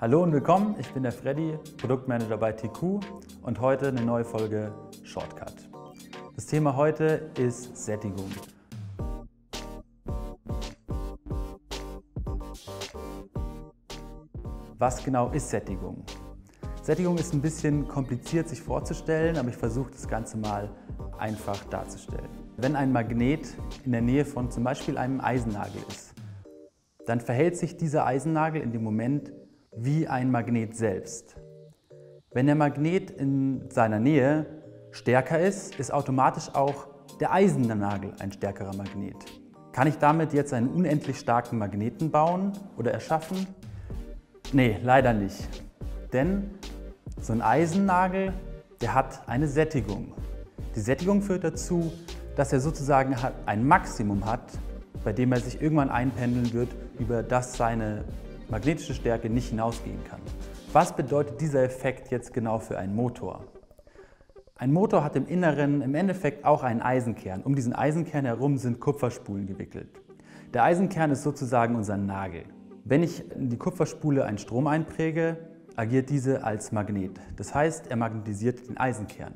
Hallo und willkommen, ich bin der Freddy, Produktmanager bei TQ und heute eine neue Folge Shortcut. Das Thema heute ist Sättigung. Was genau ist Sättigung? Sättigung ist ein bisschen kompliziert sich vorzustellen, aber ich versuche das Ganze mal einfach darzustellen. Wenn ein Magnet in der Nähe von zum Beispiel einem Eisennagel ist, dann verhält sich dieser Eisennagel in dem Moment wie ein Magnet selbst. Wenn der Magnet in seiner Nähe stärker ist, ist automatisch auch der Eisennagel ein stärkerer Magnet. Kann ich damit jetzt einen unendlich starken Magneten bauen oder erschaffen? Nee, leider nicht. Denn so ein Eisennagel, der hat eine Sättigung. Die Sättigung führt dazu, dass er sozusagen ein Maximum hat, bei dem er sich irgendwann einpendeln wird, über das seine magnetische Stärke nicht hinausgehen kann. Was bedeutet dieser Effekt jetzt genau für einen Motor? Ein Motor hat im Inneren im Endeffekt auch einen Eisenkern. Um diesen Eisenkern herum sind Kupferspulen gewickelt. Der Eisenkern ist sozusagen unser Nagel. Wenn ich in die Kupferspule einen Strom einpräge, agiert diese als Magnet. Das heißt, er magnetisiert den Eisenkern.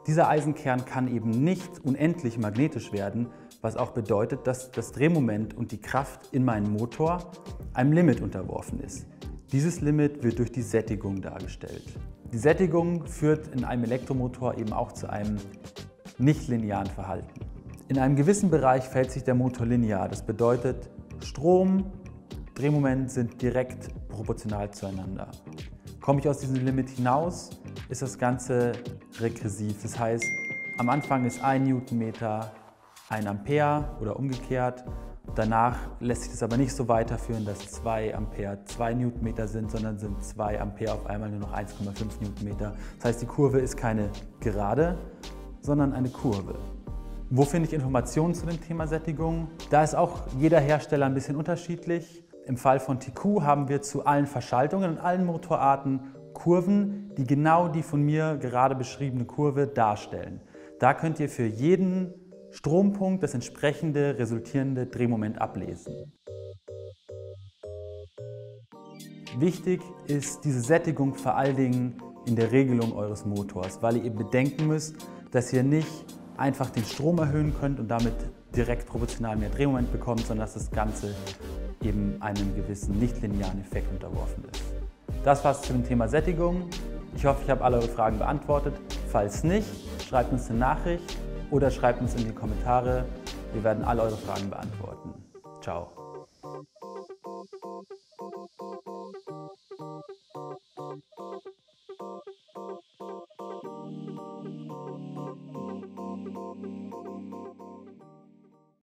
Dieser Eisenkern kann eben nicht unendlich magnetisch werden, was auch bedeutet, dass das Drehmoment und die Kraft in meinem Motor einem Limit unterworfen ist. Dieses Limit wird durch die Sättigung dargestellt. Die Sättigung führt in einem Elektromotor eben auch zu einem nicht-linearen Verhalten. In einem gewissen Bereich verhält sich der Motor linear. Das bedeutet, Strom, Drehmoment sind direkt proportional zueinander. Komme ich aus diesem Limit hinaus, ist das Ganze regressiv. Das heißt, am Anfang ist 1 Newtonmeter 1 Ampere oder umgekehrt. Danach lässt sich das aber nicht so weiterführen, dass 2 Ampere 2 Newtonmeter sind, sondern sind 2 Ampere auf einmal nur noch 1,5 Newtonmeter. Das heißt, die Kurve ist keine Gerade, sondern eine Kurve. Wo finde ich Informationen zu dem Thema Sättigung? Da ist auch jeder Hersteller ein bisschen unterschiedlich. Im Fall von TQ haben wir zu allen Verschaltungen und allen Motorarten Kurven, die genau die von mir gerade beschriebene Kurve darstellen. Da könnt ihr für jeden Strompunkt das entsprechende resultierende Drehmoment ablesen. Wichtig ist diese Sättigung vor allen Dingen in der Regelung eures Motors, weil ihr eben bedenken müsst, dass ihr nicht einfach den Strom erhöhen könnt und damit direkt proportional mehr Drehmoment bekommt, sondern dass das Ganze eben einem gewissen nicht-linearen Effekt unterworfen ist. Das war's zu dem Thema Sättigung. Ich hoffe, ich habe alle eure Fragen beantwortet. Falls nicht, schreibt uns eine Nachricht oder schreibt uns in die Kommentare. Wir werden alle eure Fragen beantworten. Ciao.